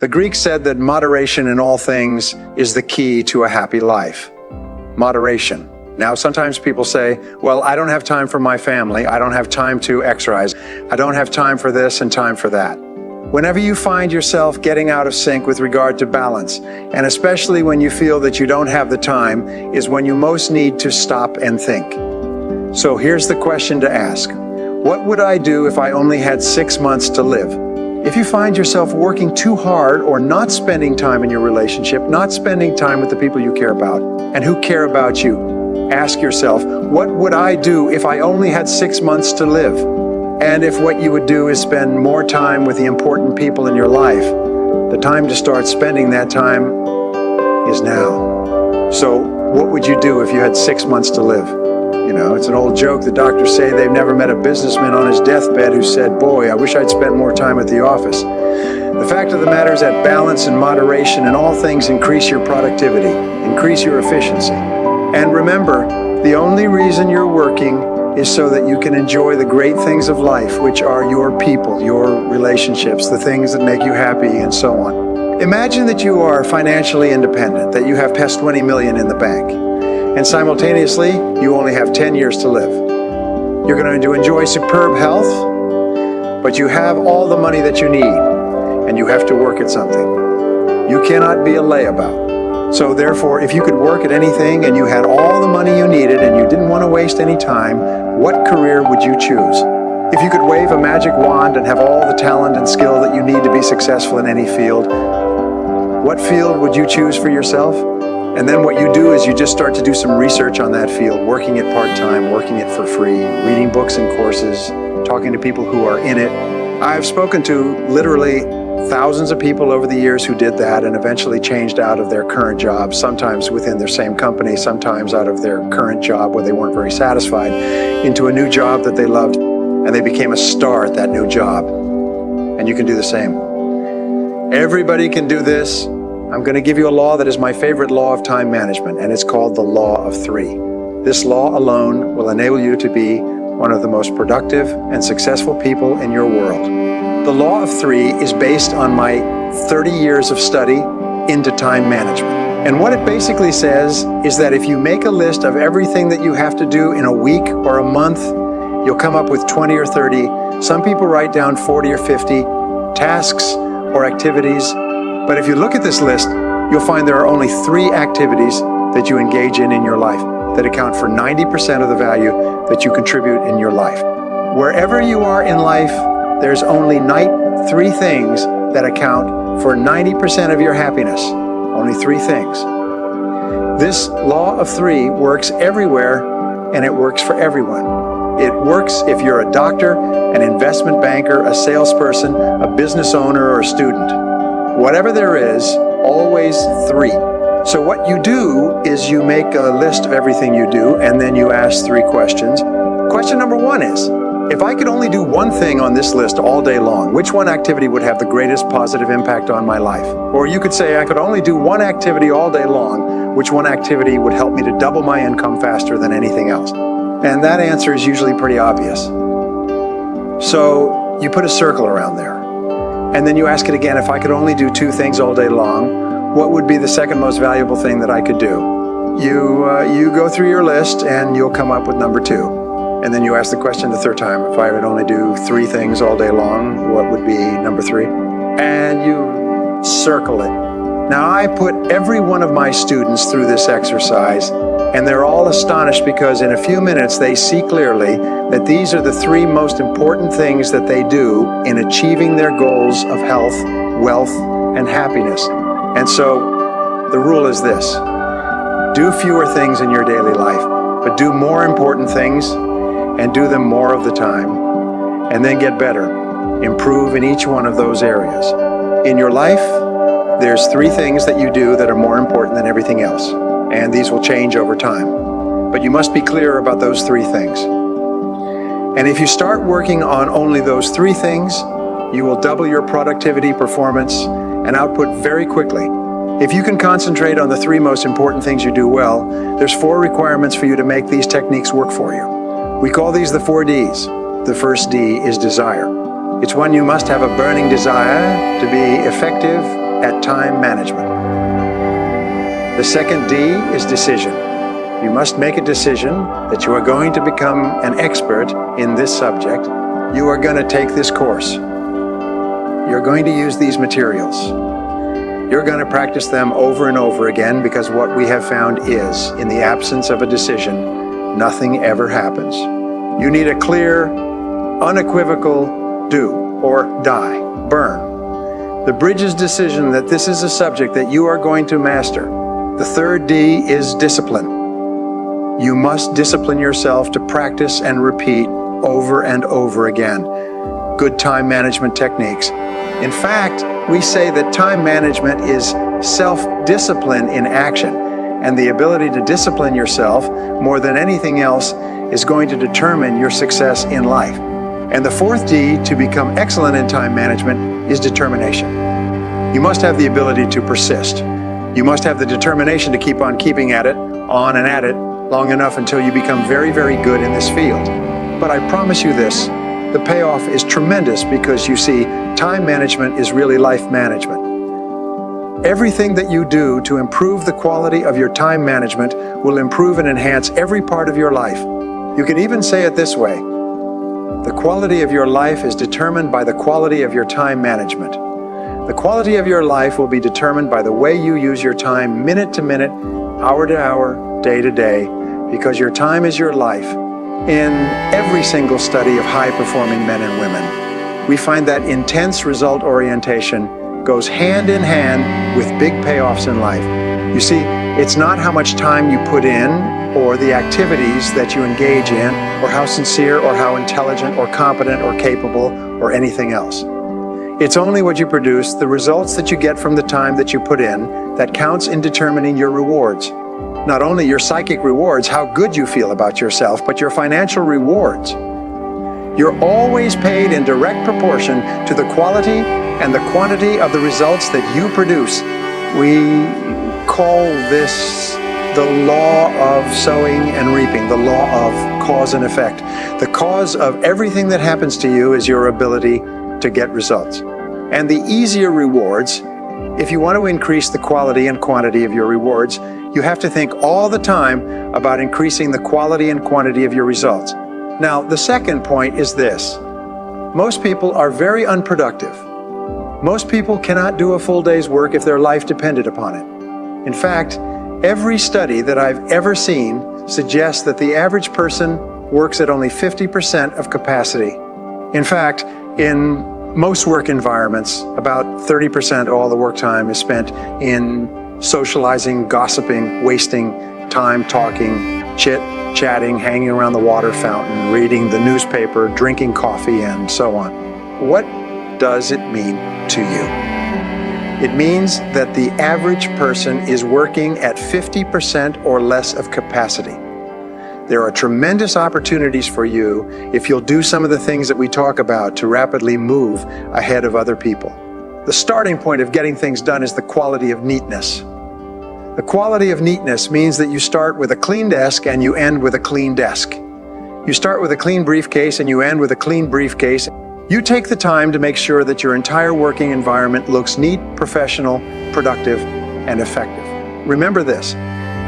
The Greeks said that moderation in all things is the key to a happy life. Moderation. Now, sometimes people say, well, I don't have time for my family. I don't have time to exercise. I don't have time for this and time for that. Whenever you find yourself getting out of sync with regard to balance, and especially when you feel that you don't have the time, is when you most need to stop and think. So here's the question to ask. What would I do if I only had 6 months to live? If you find yourself working too hard or not spending time in your relationship, not spending time with the people you care about and who care about you, ask yourself, what would I do if I only had 6 months to live? And if what you would do is spend more time with the important people in your life, the time to start spending that time is now. So what would you do if you had 6 months to live? You know, it's an old joke. The doctors say they've never met a businessman on his deathbed who said, boy, I wish I'd spent more time at the office. The fact of the matter is that balance and moderation in all things increase your productivity, increase your efficiency. And remember, the only reason you're working is so that you can enjoy the great things of life, which are your people, your relationships, the things that make you happy, and so on. Imagine that you are financially independent, that you have past 20 million in the bank. And simultaneously, you only have 10 years to live. You're going to enjoy superb health, but you have all the money that you need, and you have to work at something. You cannot be a layabout. So therefore, if you could work at anything and you had all the money you needed and you didn't want to waste any time, what career would you choose? If you could wave a magic wand and have all the talent and skill that you need to be successful in any field, what field would you choose for yourself? And then what you do is you just start to do some research on that field, working it part-time, working it for free, reading books and courses, talking to people who are in it. I've spoken to literally thousands of people over the years who did that and eventually changed out of their current job, sometimes within their same company, sometimes out of their current job where they weren't very satisfied, into a new job that they loved, and they became a star at that new job. And you can do the same. Everybody can do this. I'm going to give you a law that is my favorite law of time management, and it's called the law of three. This law alone will enable you to be one of the most productive and successful people in your world. The law of three is based on my 30 years of study into time management. And what it basically says is that if you make a list of everything that you have to do in a week or a month, you'll come up with 20 or 30. Some people write down 40 or 50 tasks or activities. But if you look at this list, you'll find there are only 3 activities that you engage in your life that account for 90% of the value that you contribute in your life. Wherever you are in life, there's only 3 things that account for 90% of your happiness. Only 3 things. This law of 3 works everywhere, and it works for everyone. It works if you're a doctor, an investment banker, a salesperson, a business owner, or a student. Whatever there is, always 3. So what you do is you make a list of everything you do, and then you ask 3 questions. Question number 1 is, if I could only do one thing on this list all day long, which one activity would have the greatest positive impact on my life? Or you could say, I could only do one activity all day long, which one activity would help me to double my income faster than anything else? And that answer is usually pretty obvious. So you put a circle around there. And then you ask it again, if I could only do 2 things all day long, what would be the second most valuable thing that I could do? You go through your list and you'll come up with number 2. And then you ask the question the 3rd time, if I would only do 3 things all day long, what would be number 3? And you circle it. Now I put every one of my students through this exercise, and they're all astonished because in a few minutes they see clearly that these are the 3 most important things that they do in achieving their goals of health, wealth, and happiness. And so the rule is this: do fewer things in your daily life, but do more important things and do them more of the time, and then get better. Improve in each one of those areas. In your life, there's 3 things that you do that are more important than everything else, and these will change over time. But you must be clear about those 3 things. And if you start working on only those 3 things, you will double your productivity, performance, and output very quickly. If you can concentrate on the 3 most important things you do well, there's 4 requirements for you to make these techniques work for you. We call these the 4 Ds. The first D is desire. It's when you must have a burning desire to be effective at time management. The second D is decision. You must make a decision that you are going to become an expert in this subject. You are going to take this course. You're going to use these materials. You're going to practice them over and over again, because what we have found is, in the absence of a decision, nothing ever happens. You need a clear, unequivocal do or die, burn. The bridge's decision that this is a subject that you are going to master. The third D is discipline. You must discipline yourself to practice and repeat over and over again good time management techniques. In fact, we say that time management is self-discipline in action, and the ability to discipline yourself more than anything else is going to determine your success in life. And the fourth D to become excellent in time management is determination. You must have the ability to persist. You must have the determination to keep on keeping at it, on and at it, long enough until you become very, very good in this field. But I promise you this, the payoff is tremendous, because you see, time management is really life management. Everything that you do to improve the quality of your time management will improve and enhance every part of your life. You can even say it this way: the quality of your life is determined by the quality of your time management. The quality of your life will be determined by the way you use your time minute to minute, hour to hour, day to day, because your time is your life. In every single study of high-performing men and women, we find that intense result orientation goes hand in hand with big payoffs in life. You see, it's not how much time you put in, or the activities that you engage in, or how sincere or how intelligent or competent or capable or anything else. It's only what you produce, the results that you get from the time that you put in, that counts in determining your rewards. Not only your psychic rewards, how good you feel about yourself, but your financial rewards. You're always paid in direct proportion to the quality and the quantity of the results that you produce. We call this the law of sowing and reaping, the law of cause and effect. The cause of everything that happens to you is your ability to get results. And the easier rewards, if you want to increase the quality and quantity of your rewards, you have to think all the time about increasing the quality and quantity of your results. Now, the second point is this. Most people are very unproductive. Most people cannot do a full day's work if their life depended upon it. In fact, every study that I've ever seen suggests that the average person works at only 50% of capacity. In fact, in most work environments, about 30% of all the work time is spent in socializing, gossiping, wasting time talking, chit-chatting, hanging around the water fountain, reading the newspaper, drinking coffee, and so on. What does it mean to you? It means that the average person is working at 50% or less of capacity. There are tremendous opportunities for you if you'll do some of the things that we talk about to rapidly move ahead of other people. The starting point of getting things done is the quality of neatness. The quality of neatness means that you start with a clean desk and you end with a clean desk. You start with a clean briefcase and you end with a clean briefcase. You take the time to make sure that your entire working environment looks neat, professional, productive, and effective. Remember this.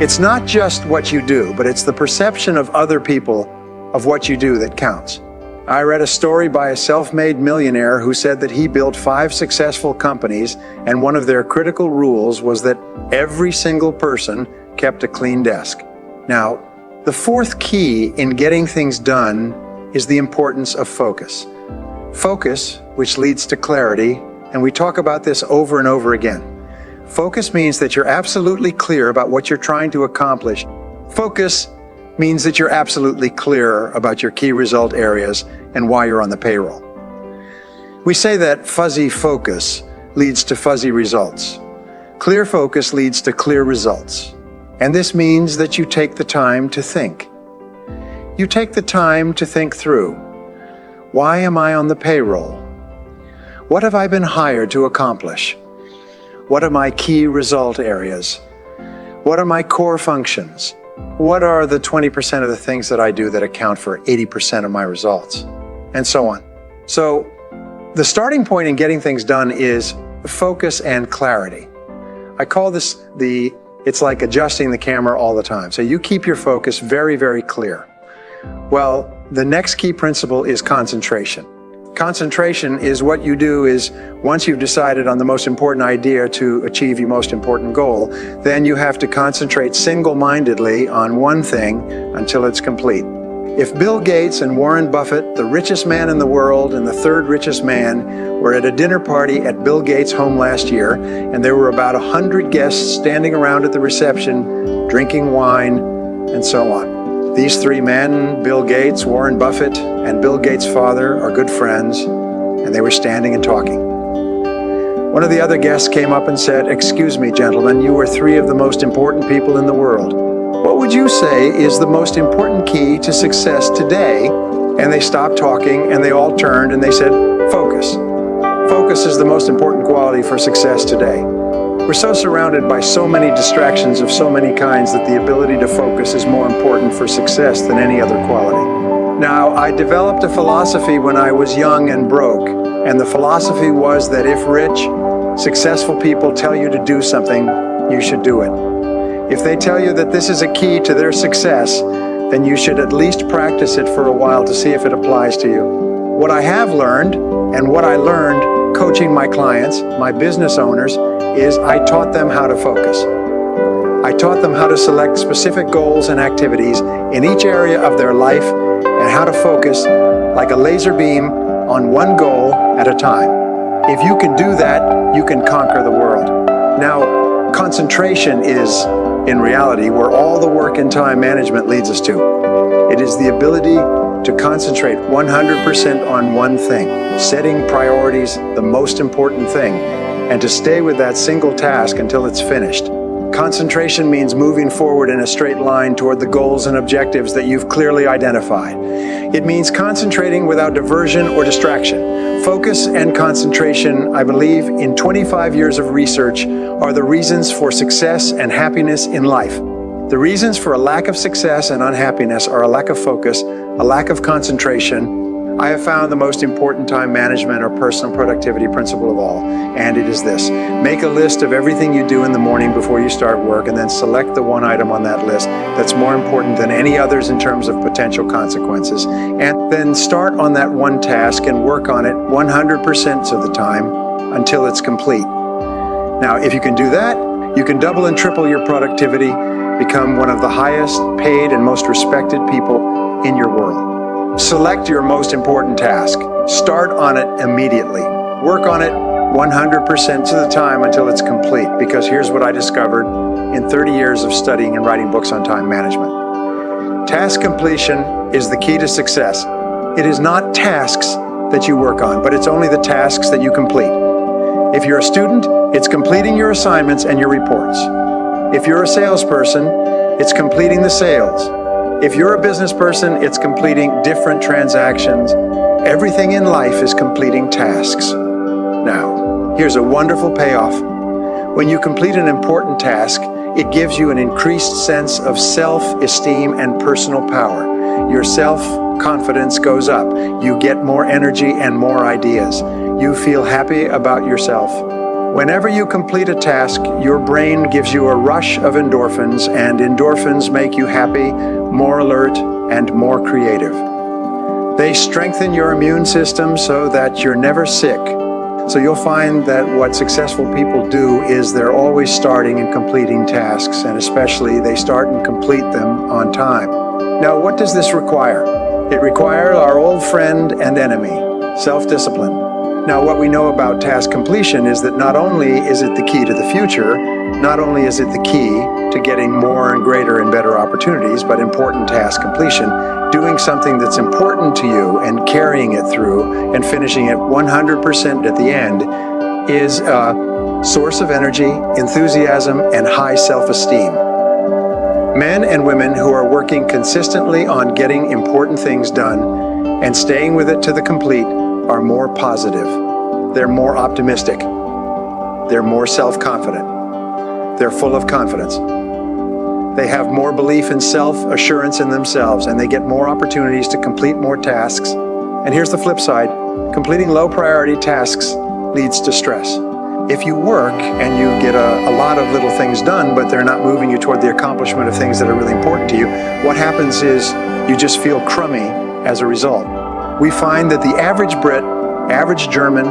It's not just what you do, but it's the perception of other people of what you do that counts. I read a story by a self-made millionaire who said that he built 5 successful companies, and one of their critical rules was that every single person kept a clean desk. Now, the fourth key in getting things done is the importance of focus. Focus, which leads to clarity, and we talk about this over and over again. Focus means that you're absolutely clear about what you're trying to accomplish. Focus means that you're absolutely clear about your key result areas and why you're on the payroll. We say that fuzzy focus leads to fuzzy results. Clear focus leads to clear results. And this means that you take the time to think. You take the time to think through. Why am I on the payroll? What have I been hired to accomplish? What are my key result areas? What are my core functions? What are the 20% of the things that I do that account for 80% of my results? And so on. So the starting point in getting things done is focus and clarity. I call this it's like adjusting the camera all the time. So you keep your focus very, very clear. Well, the next key principle is concentration. Concentration is what you do is once you've decided on the most important idea to achieve your most important goal, then you have to concentrate single-mindedly on one thing until it's complete. If Bill Gates and Warren Buffett, the richest man in the world and the third richest man, were at a dinner party at Bill Gates' home last year, and there were about 100 guests standing around at the reception, drinking wine, and so on. These three men, Bill Gates, Warren Buffett, and Bill Gates' father, are good friends, and they were standing and talking. One of the other guests came up and said, "Excuse me, gentlemen, you are three of the most important people in the world. What would you say is the most important key to success today?" And they stopped talking and they all turned and they said, "Focus. Focus is the most important quality for success today." We're so surrounded by so many distractions of so many kinds that the ability to focus is more important for success than any other quality. Now, I developed a philosophy when I was young and broke, and the philosophy was that if rich, successful people tell you to do something, you should do it. If they tell you that this is a key to their success, then you should at least practice it for a while to see if it applies to you. What I have learned, and what I learned coaching my clients, my business owners, is I taught them how to focus. I taught them how to select specific goals and activities in each area of their life and how to focus like a laser beam on one goal at a time. If you can do that, you can conquer the world. Now, concentration is, in reality, where all the work in time management leads us to. It is the ability to concentrate 100% on one thing, setting priorities, the most important thing, and to stay with that single task until it's finished. Concentration means moving forward in a straight line toward the goals and objectives that you've clearly identified. It means concentrating without diversion or distraction. Focus and concentration, I believe, in 25 years of research, are the reasons for success and happiness in life. The reasons for a lack of success and unhappiness are a lack of focus, a lack of concentration. I have found the most important time management or personal productivity principle of all, and it is this. Make a list of everything you do in the morning before you start work, and then select the one item on that list that's more important than any others in terms of potential consequences, and then start on that one task and work on it 100% of the time until it's complete. Now, if you can do that, you can double and triple your productivity, become one of the highest paid and most respected people in your world. Select your most important task. Start on it immediately. Work on it 100% of the time until it's complete, because here's what I discovered in 30 years of studying and writing books on time management. Task completion is the key to success. It is not tasks that you work on, but it's only the tasks that you complete. If you're a student, it's completing your assignments and your reports. If you're a salesperson, it's completing the sales. If you're a business person, it's completing different transactions. Everything in life is completing tasks. Now, here's a wonderful payoff. When you complete an important task, it gives you an increased sense of self-esteem and personal power. Your self-confidence goes up. You get more energy and more ideas. You feel happy about yourself. Whenever you complete a task, your brain gives you a rush of endorphins, and endorphins make you happy, more alert, and more creative. They strengthen your immune system so that you're never sick. So you'll find that what successful people do is they're always starting and completing tasks, and especially they start and complete them on time. Now, what does this require? It requires our old friend and enemy, self-discipline. Now, what we know about task completion is that not only is it the key to the future, not only is it the key to getting more and greater and better opportunities, but important task completion, doing something that's important to you and carrying it through and finishing it 100% at the end is a source of energy, enthusiasm, and high self-esteem. Men and women who are working consistently on getting important things done and staying with it to the complete are more positive. They're more optimistic. They're more self-confident. They're full of confidence. They have more belief in self-assurance in themselves, and they get more opportunities to complete more tasks. And here's the flip side. Completing low-priority tasks leads to stress. If you work and you get a lot of little things done, but they're not moving you toward the accomplishment of things that are really important to you, what happens is you just feel crummy as a result. We find that the average Brit, average German,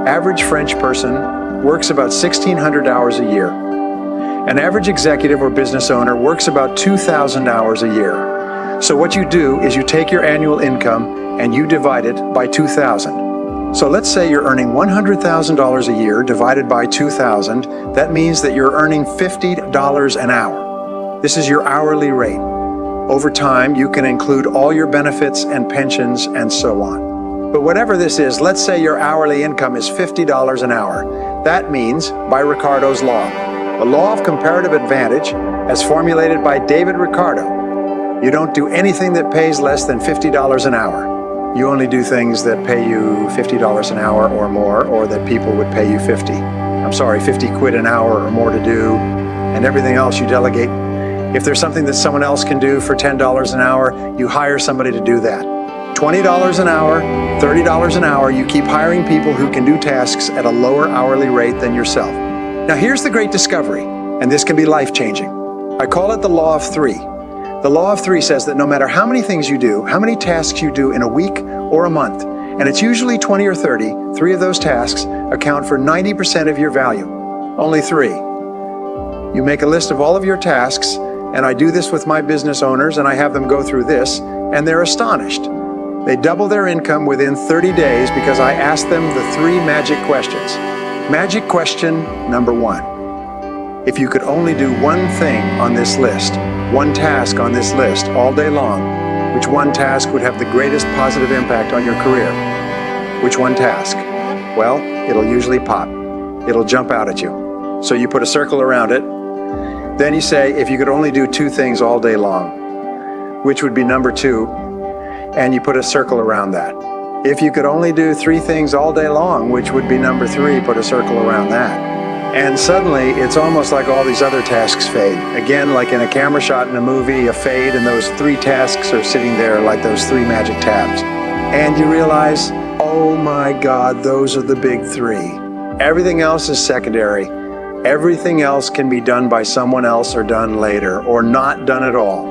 average French person works about 1,600 hours a year. An average executive or business owner works about 2,000 hours a year. So what you do is you take your annual income and you divide it by 2,000. So let's say you're earning $100,000 a year divided by 2,000. That means that you're earning $50 an hour. This is your hourly rate. Over time, you can include all your benefits and pensions and so on. But whatever this is, let's say your hourly income is $50 an hour. That means, by Ricardo's law, the law of comparative advantage, as formulated by David Ricardo, you don't do anything that pays less than $50 an hour. You only do things that pay you $50 an hour or more, or that people would pay you 50 quid an hour or more to do, and everything else you delegate. If there's something that someone else can do for $10 an hour, you hire somebody to do that. $20 an hour, $30 an hour, you keep hiring people who can do tasks at a lower hourly rate than yourself. Now here's the great discovery, and this can be life-changing. I call it the law of three. The law of three says that no matter how many things you do, how many tasks you do in a week or a month, and it's usually 20 or 30, three of those tasks account for 90% of your value. Only three. You make a list of all of your tasks, and I do this with my business owners, and I have them go through this, and they're astonished. They double their income within 30 days because I ask them the three magic questions. Magic question number one. If you could only do one thing on this list, one task on this list all day long, which one task would have the greatest positive impact on your career? Which one task? Well, it'll usually pop. It'll jump out at you. So you put a circle around it. Then you say, if you could only do two things all day long, which would be number two? And you put a circle around that. If you could only do three things all day long, which would be number three, put a circle around that. And suddenly, it's almost like all these other tasks fade. Again, like in a camera shot in a movie, a fade, and those three tasks are sitting there like those three magic tabs. And you realize, oh my God, those are the big three. Everything else is secondary. Everything else can be done by someone else or done later, or not done at all.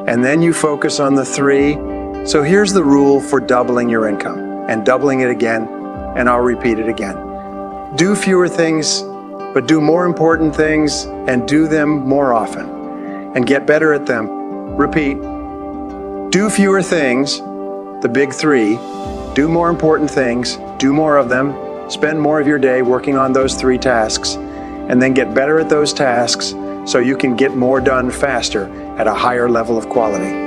And then you focus on the three. So here's the rule for doubling your income, and doubling it again, and I'll repeat it again. Do fewer things, but do more important things, and do them more often, and get better at them. Repeat. Do fewer things, the big three. Do more important things, do more of them, spend more of your day working on those three tasks, and then get better at those tasks so you can get more done faster at a higher level of quality.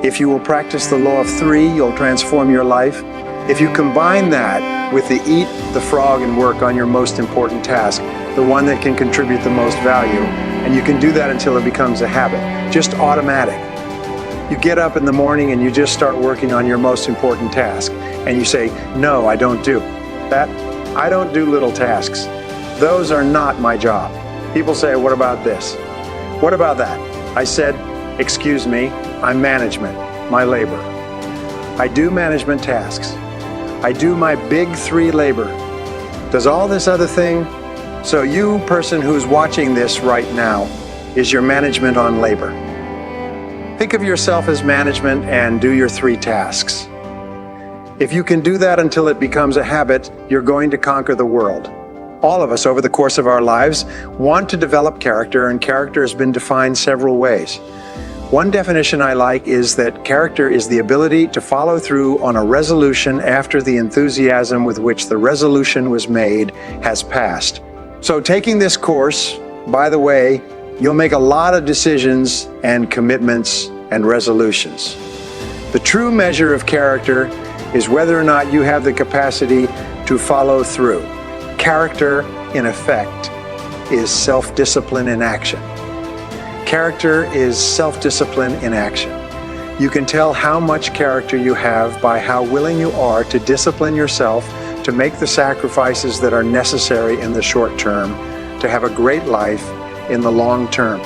If you will practice the law of three, you'll transform your life. If you combine that with the eat the frog and work on your most important task, the one that can contribute the most value, and you can do that until it becomes a habit, just automatic. You get up in the morning and you just start working on your most important task, and you say, no, I don't do that. I don't do little tasks. Those are not my job. People say, what about this? What about that? I said, excuse me, I'm management, my labor. I do management tasks. I do my big three labor. Does all this other thing? So you, person who's watching this right now, is your management on labor. Think of yourself as management and do your three tasks. If you can do that until it becomes a habit, you're going to conquer the world. All of us over the course of our lives want to develop character, and character has been defined several ways. One definition I like is that character is the ability to follow through on a resolution after the enthusiasm with which the resolution was made has passed. So taking this course, by the way, you'll make a lot of decisions and commitments and resolutions. The true measure of character is whether or not you have the capacity to follow through. Character, in effect, is self-discipline in action. Character is self-discipline in action. You can tell how much character you have by how willing you are to discipline yourself to make the sacrifices that are necessary in the short term to have a great life in the long term.